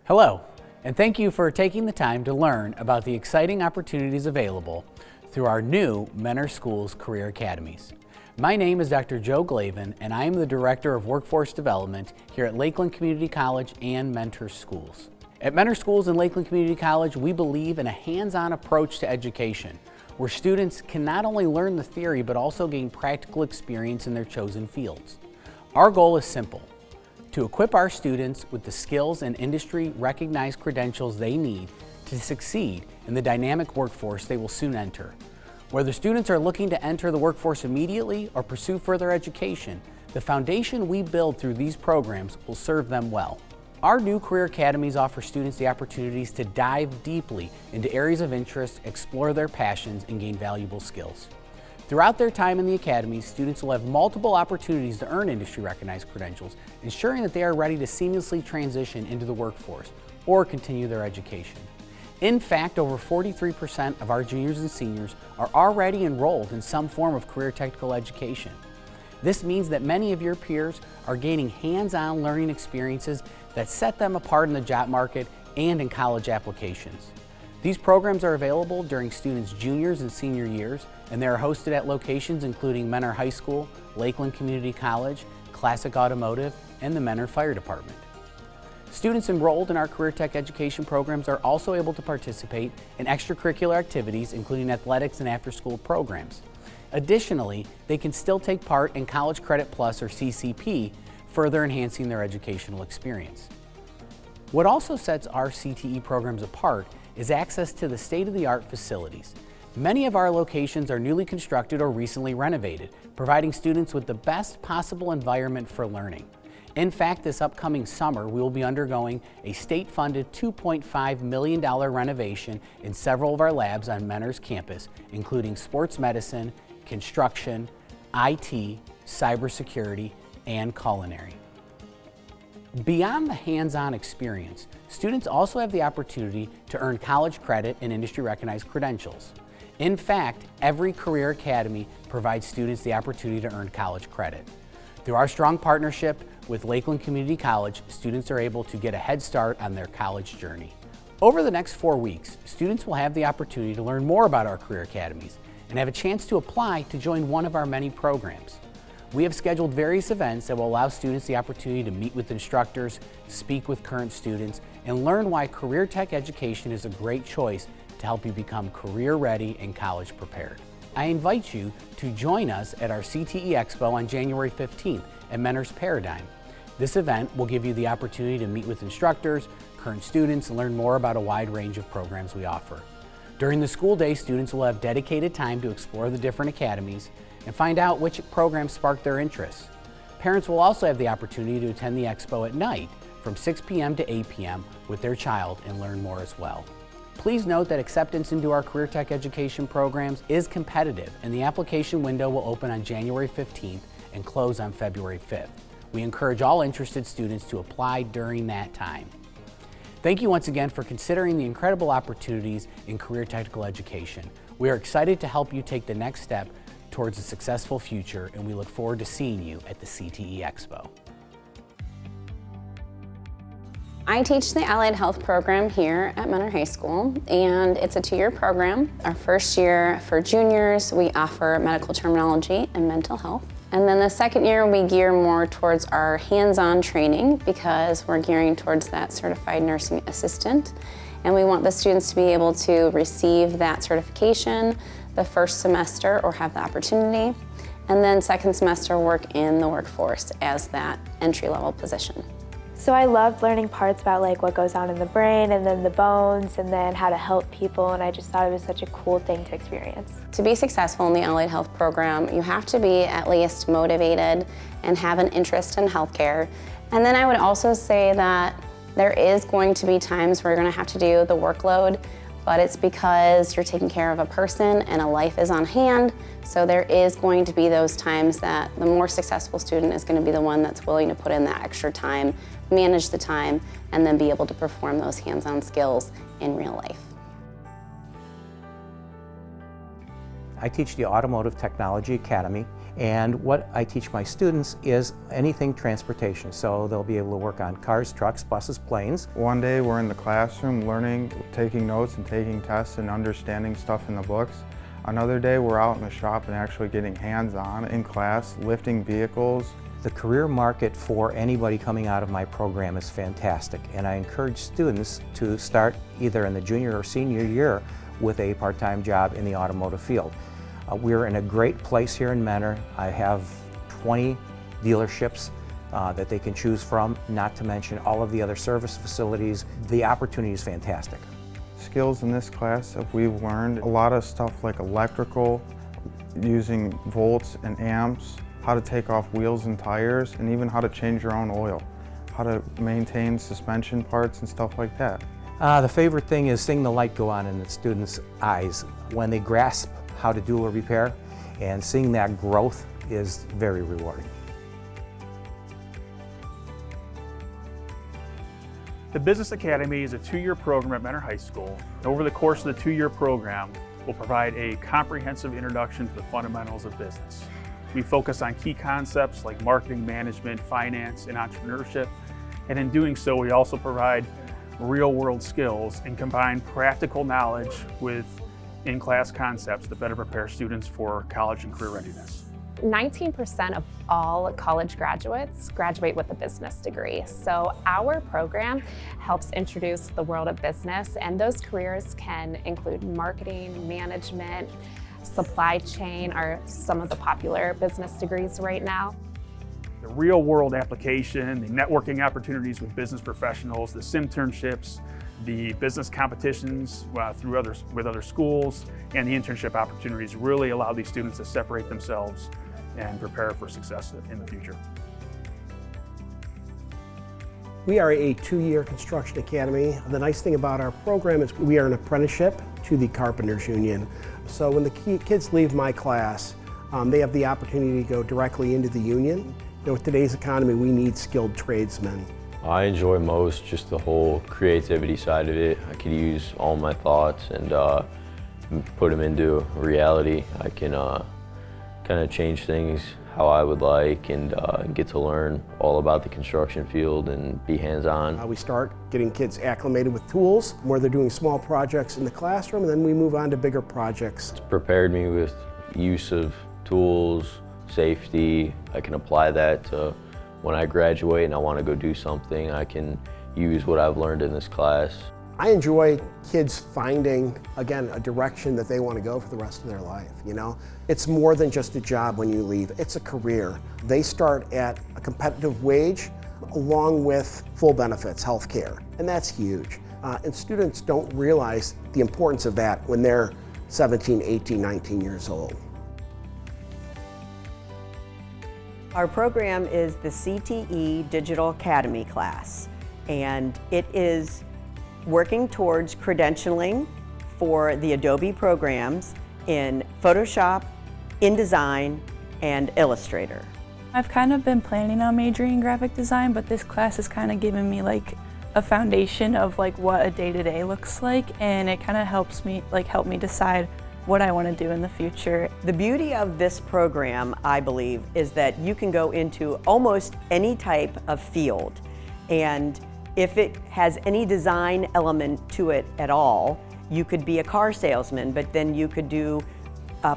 Hello, and thank you for taking the time to learn about the exciting opportunities available through our new Mentor Schools Career Academies. My name is Dr. Joe Glavin, and I am the Director of Workforce Development here at Lakeland Community College and Mentor Schools. At Mentor Schools and Lakeland Community College, we believe in a hands-on approach to education, where students can not only learn the theory, but also gain practical experience in their chosen fields. Our goal is simple: to equip our students with the skills and industry-recognized credentials they need to succeed in the dynamic workforce they will soon enter. Whether students are looking to enter the workforce immediately or pursue further education, the foundation we build through these programs will serve them well. Our new Career Academies offer students the opportunities to dive deeply into areas of interest, explore their passions, and gain valuable skills. Throughout their time in the Academies, students will have multiple opportunities to earn industry-recognized credentials, ensuring that they are ready to seamlessly transition into the workforce or continue their education. In fact, over 43% of our juniors and seniors are already enrolled in some form of career technical education. This means that many of your peers are gaining hands-on learning experiences that set them apart in the job market and in college applications. These programs are available during students' juniors and senior years, and they are hosted at locations including Mentor High School, Lakeland Community College, Classic Automotive, and the Mentor Fire Department. Students enrolled in our Career Tech education programs are also able to participate in extracurricular activities, including athletics and after-school programs. Additionally, they can still take part in College Credit Plus or CCP, further enhancing their educational experience. What also sets our CTE programs apart is access to the state-of-the-art facilities. Many of our locations are newly constructed or recently renovated, providing students with the best possible environment for learning. In fact, this upcoming summer, we will be undergoing a state-funded $2.5 million renovation in several of our labs on Mentor's campus, including sports medicine, construction, IT, cybersecurity, and culinary. Beyond the hands-on experience, students also have the opportunity to earn college credit and industry-recognized credentials. In fact, every Career Academy provides students the opportunity to earn college credit. Through our strong partnership with Lakeland Community College, students are able to get a head start on their college journey. Over the next 4 weeks, students will have the opportunity to learn more about our Career Academies and have a chance to apply to join one of our many programs. We have scheduled various events that will allow students the opportunity to meet with instructors, speak with current students, and learn why career tech education is a great choice to help you become career ready and college prepared. I invite you to join us at our CTE Expo on January 15th at Mentor's Paradigm. This event will give you the opportunity to meet with instructors, current students, and learn more about a wide range of programs we offer. During the school day, students will have dedicated time to explore the different academies and find out which programs spark their interests. Parents will also have the opportunity to attend the expo at night from 6 p.m. to 8 p.m. with their child and learn more as well. Please note that acceptance into our Career Tech education programs is competitive, and the application window will open on January 15th and close on February 5th. We encourage all interested students to apply during that time. Thank you once again for considering the incredible opportunities in career technical education. We are excited to help you take the next step towards a successful future, and we look forward to seeing you at the CTE Expo. I teach the Allied Health program here at Mentor High School, and it's a 2-year program. Our first year for juniors, we offer medical terminology and mental health. And then the second year, we gear more towards our hands-on training because we're gearing towards that certified nursing assistant. And we want the students to be able to receive that certification the first semester or have the opportunity, and then second semester work in the workforce as that entry-level position. So I loved learning parts about what goes on in the brain and then the bones and then how to help people, and I just thought it was such a cool thing to experience. To be successful in the Allied Health program, you have to be at least motivated and have an interest in healthcare. And then I would also say that there is going to be times where you're going to have to do the workload, but it's because you're taking care of a person and a life is on hand. So there is going to be those times that the more successful student is going to be the one that's willing to put in that extra time, manage the time, and then be able to perform those hands-on skills in real life. I teach the Automotive Technology Academy And what I teach my students is anything transportation. So they'll be able to work on cars, trucks, buses, planes. One day we're in the classroom learning, taking notes and taking tests and understanding stuff in the books. Another day we're out in the shop and actually getting hands-on in class, lifting vehicles. The career market for anybody coming out of my program is fantastic, and I encourage students to start either in the junior or senior year with a part-time job in the automotive field. We're in a great place here in Mentor. I have 20 dealerships that they can choose from, not to mention all of the other service facilities. The opportunity is fantastic. Skills in this class that we've learned a lot of stuff like electrical, using volts and amps, how to take off wheels and tires, and even how to change your own oil, how to maintain suspension parts and stuff like that. The favorite thing is seeing the light go on in the students' eyes when they grasp how to do a repair, and seeing that growth is very rewarding. The Business Academy is a 2-year program at Mentor High School. Over the course of the 2-year program, we'll provide a comprehensive introduction to the fundamentals of business. We focus on key concepts like marketing management, finance, and entrepreneurship. And in doing so, we also provide real-world skills and combine practical knowledge with in-class concepts to better prepare students for college and career readiness. 19% of all college graduates graduate with a business degree. So our program helps introduce the world of business, and those careers can include marketing, management, supply chain are some of the popular business degrees right now. The real-world application, the networking opportunities with business professionals, the simternships, the business competitions with other schools, and the internship opportunities really allow these students to separate themselves and prepare for success in the future. We are a 2-year construction academy. The nice thing about our program is we are an apprenticeship to the Carpenters Union. So when the kids leave my class, they have the opportunity to go directly into the union. You know, with today's economy, we need skilled tradesmen. I enjoy most just the whole creativity side of it. I could use all my thoughts and put them into reality. I can kind of change things how I would like and get to learn all about the construction field and be hands-on. We start getting kids acclimated with tools, where they're doing small projects in the classroom, and then we move on to bigger projects. It's prepared me with use of tools, safety. I can apply that to when I graduate and I want to go do something. I can use what I've learned in this class. I enjoy kids finding, again, a direction that they want to go for the rest of their life, you know? It's more than just a job when you leave, it's a career. They start at a competitive wage along with full benefits, health care, and that's huge. And students don't realize the importance of that when they're 17, 18, 19 years old. Our program is the CTE Digital Academy class, and it is working towards credentialing for the Adobe programs in Photoshop, InDesign, and Illustrator. I've kind of been planning on majoring in graphic design, but this class has kind of given me like a foundation of like what a day-to-day looks like, and it kind of helps me help me decide what I want to do in the future. The beauty of this program, I believe, is that you can go into almost any type of field, and if it has any design element to it at all, you could be a car salesman, but then you could do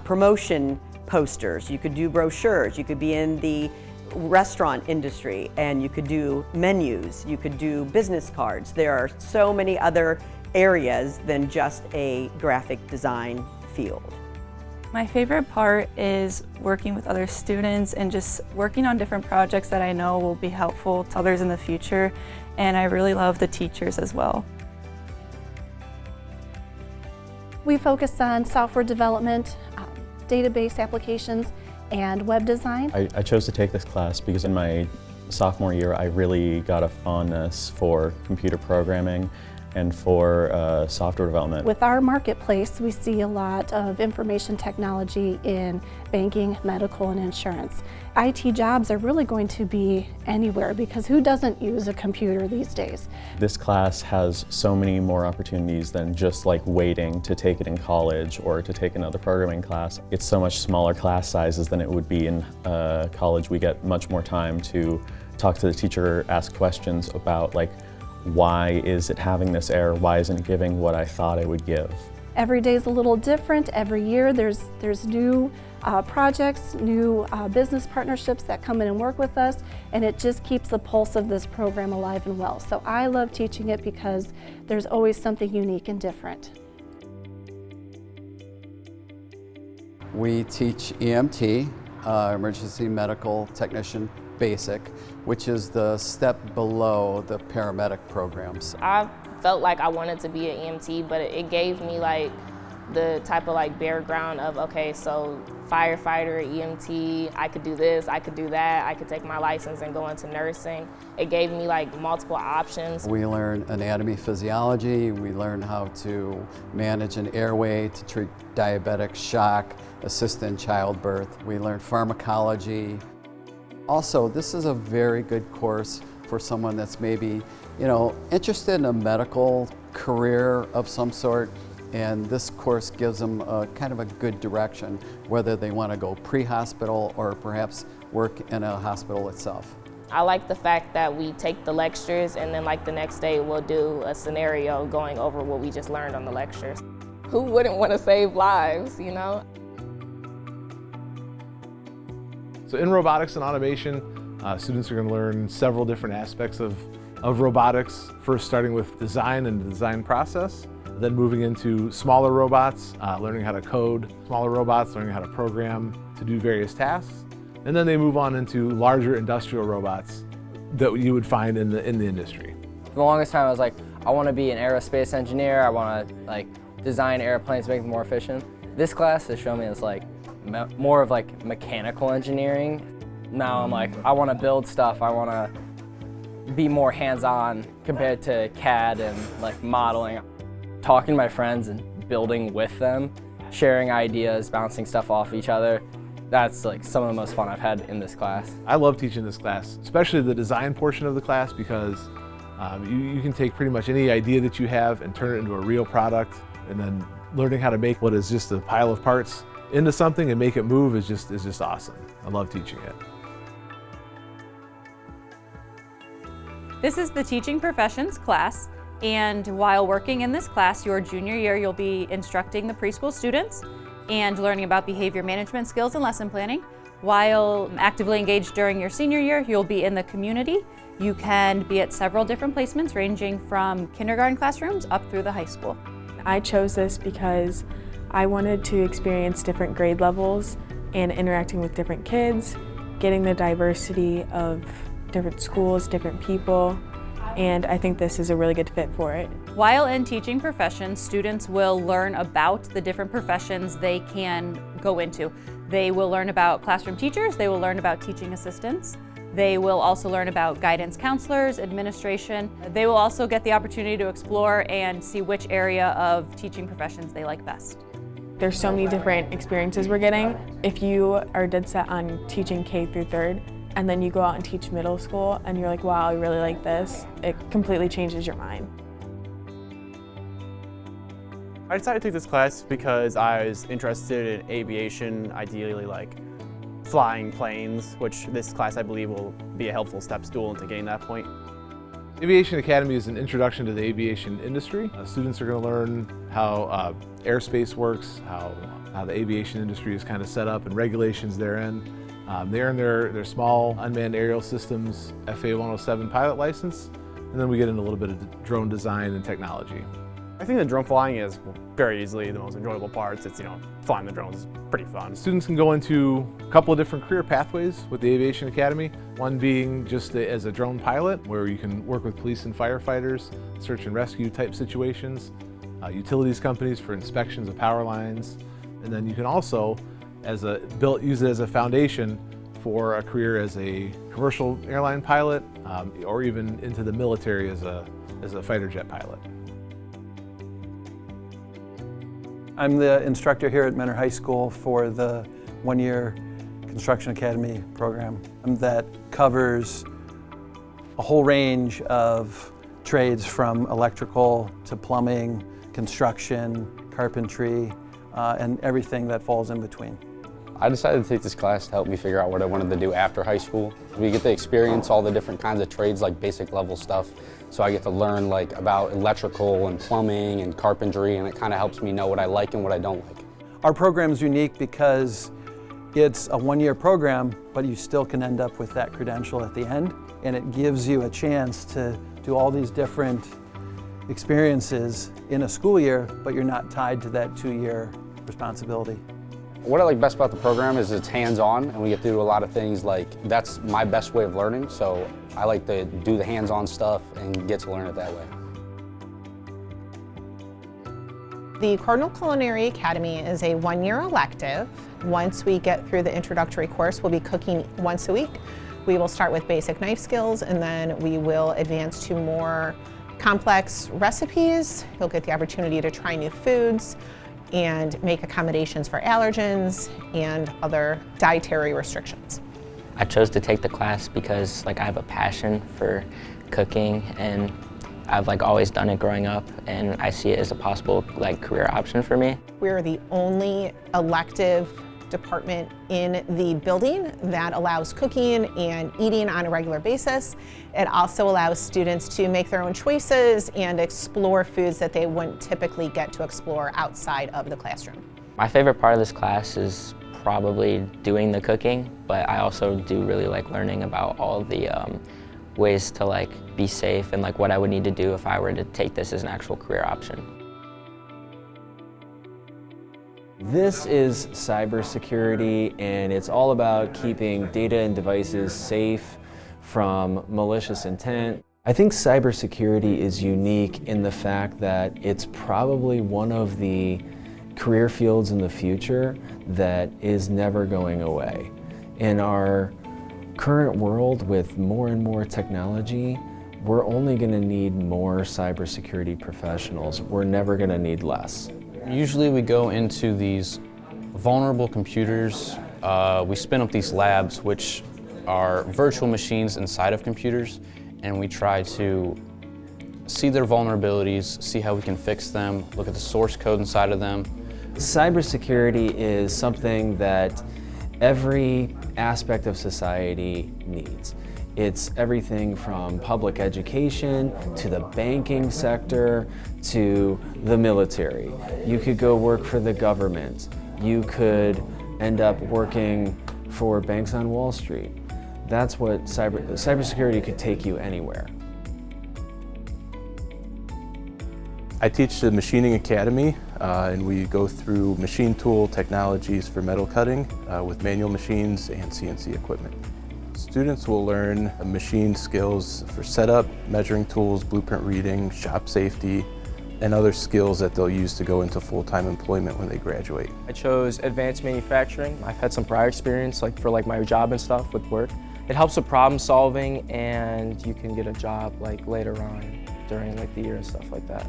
promotion posters, you could do brochures, you could be in the restaurant industry, and you could do menus, you could do business cards. There are so many other areas than just a graphic design field. My favorite part is working with other students and just working on different projects that I know will be helpful to others in the future, and I really love the teachers as well. We focus on software development, database applications, and web design. I chose to take this class because in my sophomore year I really got a fondness for computer programming, and for software development. With our marketplace, we see a lot of information technology in banking, medical, and insurance. IT jobs are really going to be anywhere because who doesn't use a computer these days? This class has so many more opportunities than just like waiting to take it in college or to take another programming class. It's so much smaller class sizes than it would be in college. We get much more time to talk to the teacher, ask questions about like, why is it having this error? Why isn't it giving what I thought it would give? Every day is a little different. Every year there's new projects, new business partnerships that come in and work with us, and it just keeps the pulse of this program alive and well. So I love teaching it because there's always something unique and different. We teach EMT, Emergency Medical Technician Basic, which is the step below the paramedic programs. I felt like I wanted to be an EMT, but it gave me like the type of like background of, okay, so firefighter, EMT, I could do this, I could do that, I could take my license and go into nursing. It gave me like multiple options. We learn anatomy, physiology, we learn how to manage an airway, to treat diabetic shock, assist in childbirth. We learn pharmacology. Also, this is a very good course for someone that's maybe, interested in a medical career of some sort, and this course gives them a kind of a good direction, whether they want to go pre-hospital or perhaps work in a hospital itself. I like the fact that we take the lectures and then like the next day we'll do a scenario going over what we just learned on the lectures. Who wouldn't want to save lives, you know? So in robotics and automation, students are going to learn several different aspects of robotics, first starting with design and the design process, then moving into smaller robots, learning how to code smaller robots, learning how to program to do various tasks, and then they move on into larger industrial robots that you would find in the industry. For the longest time I was like, I want to be an aerospace engineer, I want to like design airplanes, make them more efficient. This class has shown me it's like more of like mechanical engineering. Now I'm like, I want to build stuff, I want to be more hands-on compared to CAD and like modeling. Talking to my friends and building with them, sharing ideas, bouncing stuff off each other, that's like some of the most fun I've had in this class. I love teaching this class, especially the design portion of the class, because you can take pretty much any idea that you have and turn it into a real product, and then learning how to make what is just a pile of parts into something and make it move is just awesome. I love teaching it. This is the Teaching Professions class, and while working in this class, your junior year, you'll be instructing the preschool students and learning about behavior management skills and lesson planning. While actively engaged during your senior year, you'll be in the community. You can be at several different placements ranging from kindergarten classrooms up through the high school. I chose this because I wanted to experience different grade levels and interacting with different kids, getting the diversity of different schools, different people, and I think this is a really good fit for it. While in Teaching Professions, students will learn about the different professions they can go into. They will learn about classroom teachers, they will learn about teaching assistants, they will also learn about guidance counselors, administration. They will also get the opportunity to explore and see which area of teaching professions they like best. There's so many different experiences we're getting. If you are dead set on teaching K through 3rd, and then you go out and teach middle school and you're like, wow, I really like this, it completely changes your mind. I decided to take this class because I was interested in aviation, ideally like flying planes, which this class I believe will be a helpful step stool into getting that point. Aviation Academy is an introduction to the aviation industry. Students are going to learn how airspace works, how the aviation industry is kind of set up and regulations therein. They earn their small unmanned aerial systems FA 107 pilot license, and then we get into a little bit of drone design and technology. I think the drone flying is very easily the most enjoyable parts. It's, flying the drones is pretty fun. Students can go into a couple of different career pathways with the Aviation Academy. One being just as a drone pilot, where you can work with police and firefighters, search and rescue type situations, utilities companies for inspections of power lines, and then you can also use it as a foundation for a career as a commercial airline pilot, or even into the military as a fighter jet pilot. I'm the instructor here at Mentor High School for the one-year Construction Academy program that covers a whole range of trades from electrical to plumbing, construction, carpentry, and everything that falls in between. I decided to take this class to help me figure out what I wanted to do after high school. We get to experience all the different kinds of trades, like basic level stuff. So I get to learn about electrical and plumbing and carpentry, and it kind of helps me know what I like and what I don't like. Our program is unique because it's a one-year program, but you still can end up with that credential at the end, and it gives you a chance to do all these different experiences in a school year, but you're not tied to that 2-year responsibility. What I like best about the program is it's hands-on, and we get to do a lot of things that's my best way of learning, so I like to do the hands-on stuff and get to learn it that way. The Cardinal Culinary Academy is a one-year elective. Once we get through the introductory course, we'll be cooking once a week. We will start with basic knife skills, and then we will advance to more complex recipes. You'll get the opportunity to try new foods and make accommodations for allergens and other dietary restrictions. I chose to take the class because I have a passion for cooking, and I've always done it growing up, and I see it as a possible career option for me. We're the only elective department in the building that allows cooking and eating on a regular basis. It also allows students to make their own choices and explore foods that they wouldn't typically get to explore outside of the classroom. My favorite part of this class is probably doing the cooking, but I also do really like learning about all the ways to be safe and what I would need to do if I were to take this as an actual career option. This is cybersecurity, and it's all about keeping data and devices safe from malicious intent. I think cybersecurity is unique in the fact that it's probably one of the career fields in the future that is never going away. In our current world with more and more technology, we're only going to need more cybersecurity professionals. We're never going to need less. Usually we go into these vulnerable computers. We spin up these labs, which are virtual machines inside of computers, and we try to see their vulnerabilities, see how we can fix them, look at the source code inside of them. Cybersecurity is something that every aspect of society needs. It's everything from public education to the banking sector to the military. You could go work for the government. You could end up working for banks on Wall Street. That's what cybersecurity could take you anywhere. I teach the Machining Academy, and we go through machine tool technologies for metal cutting with manual machines and CNC equipment. Students will learn machine skills for setup, measuring tools, blueprint reading, shop safety, and other skills that they'll use to go into full-time employment when they graduate. I chose advanced manufacturing. I've had some prior experience for my job and stuff with work. It helps with problem solving, and you can get a job later on during the year and stuff like that.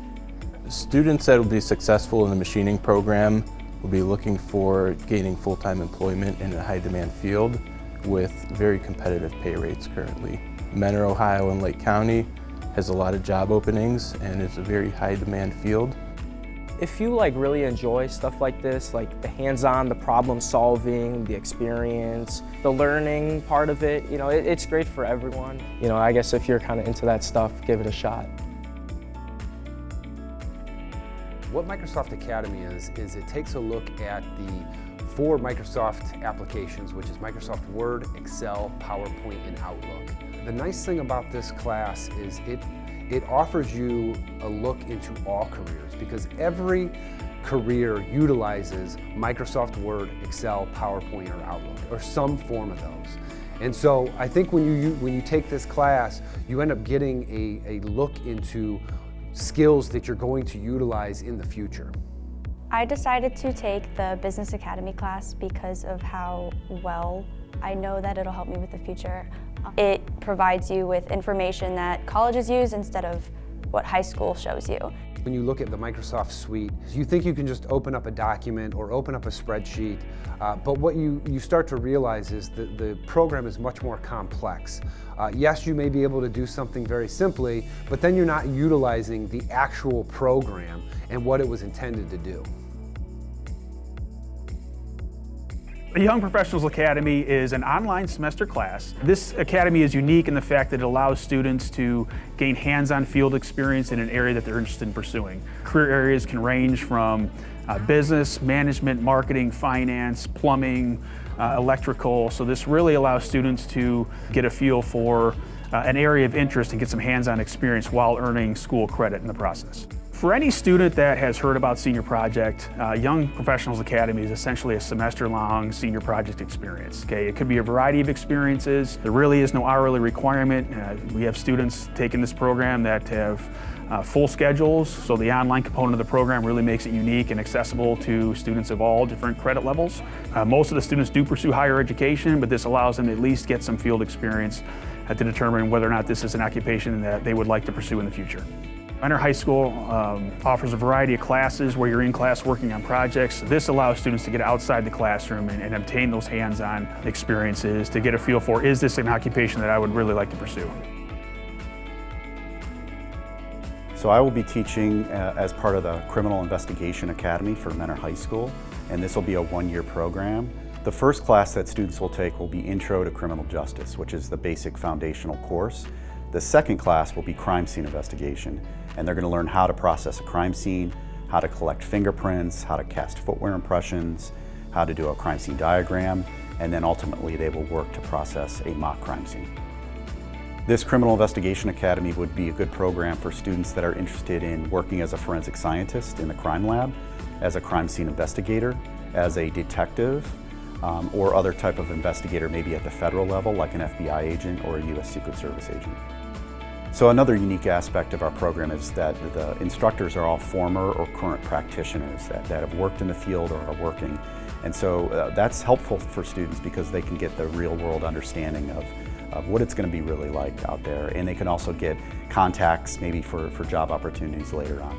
Students that will be successful in the machining program will be looking for gaining full-time employment in a high-demand field with very competitive pay rates currently. Mentor, Ohio and Lake County has a lot of job openings, and it's a very high-demand field. If you really enjoy stuff like this, the hands-on, the problem solving, the experience, the learning part of it, it's great for everyone. I guess if you're kind of into that stuff, give it a shot. What Microsoft Academy is it takes a look at the 4 Microsoft applications, which is Microsoft Word, Excel, PowerPoint, and Outlook. The nice thing about this class is it offers you a look into all careers, because every career utilizes Microsoft Word, Excel, PowerPoint, or Outlook, or some form of those. And so I think when you take this class, you end up getting a look into skills that you're going to utilize in the future. I decided to take the Business Academy class because of how well I know that it'll help me with the future. It provides you with information that colleges use instead of what high school shows you. when you look at the Microsoft suite. You think you can just open up a document or open up a spreadsheet, but what you start to realize is that the program is much more complex. Yes, you may be able to do something very simply, but then you're not utilizing the actual program and what it was intended to do. The Young Professionals Academy is an online semester class. This academy is unique in the fact that it allows students to gain hands-on field experience in an area that they're interested in pursuing. Career areas can range from business, management, marketing, finance, plumbing, electrical. So this really allows students to get a feel for an area of interest and get some hands-on experience while earning school credit in the process. For any student that has heard about Senior Project, Young Professionals Academy is essentially a semester-long senior project experience. Okay, it could be a variety of experiences. There really is no hourly requirement. We have students taking this program that have full schedules, so the online component of the program really makes it unique and accessible to students of all different credit levels. Most of the students do pursue higher education, but this allows them to at least get some field experience to determine whether or not this is an occupation that they would like to pursue in the future. Mentor High School offers a variety of classes where you're in class working on projects. This allows students to get outside the classroom and obtain those hands-on experiences to get a feel for, is this an occupation that I would really like to pursue? So I will be teaching as part of the Criminal Investigation Academy for Mentor High School, and this will be a one-year program. The first class that students will take will be Intro to Criminal Justice, which is the basic foundational course. The second class will be Crime Scene Investigation, and they're going to learn how to process a crime scene, how to collect fingerprints, how to cast footwear impressions, how to do a crime scene diagram, and then ultimately they will work to process a mock crime scene. This Criminal Investigation Academy would be a good program for students that are interested in working as a forensic scientist in the crime lab, as a crime scene investigator, as a detective, or other type of investigator, maybe at the federal level, like an FBI agent or a U.S. Secret Service agent. So another unique aspect of our program is that the instructors are all former or current practitioners that have worked in the field or are working. And so that's helpful for students because they can get the real world understanding of what it's going to be really like out there. And they can also get contacts maybe for job opportunities later on.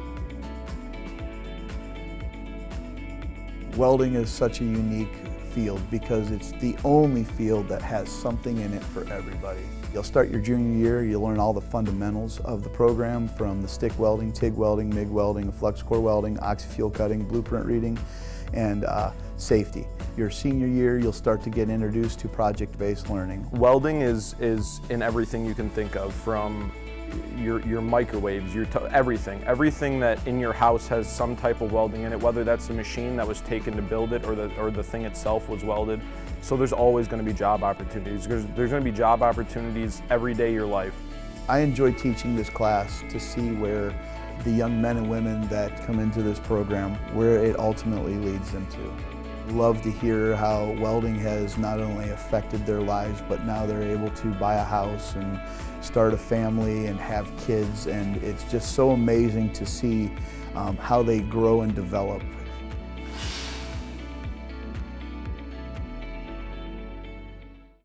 Welding is such a unique field because it's the only field that has something in it for everybody. You'll start your junior year, you'll learn all the fundamentals of the program from the stick welding, TIG welding, MIG welding, flux core welding, oxyfuel cutting, blueprint reading, and safety. Your senior year, you'll start to get introduced to project-based learning. Welding is in everything you can think of, from your microwaves, everything. Everything that in your house has some type of welding in it, whether that's the machine that was taken to build it or the thing itself was welded. So there's always going to be job opportunities. There's going to be job opportunities every day of your life. I enjoy teaching this class to see where the young men and women that come into this program, where it ultimately leads them to. Love to hear how welding has not only affected their lives, but now they're able to buy a house and start a family and have kids, and it's just so amazing to see how they grow and develop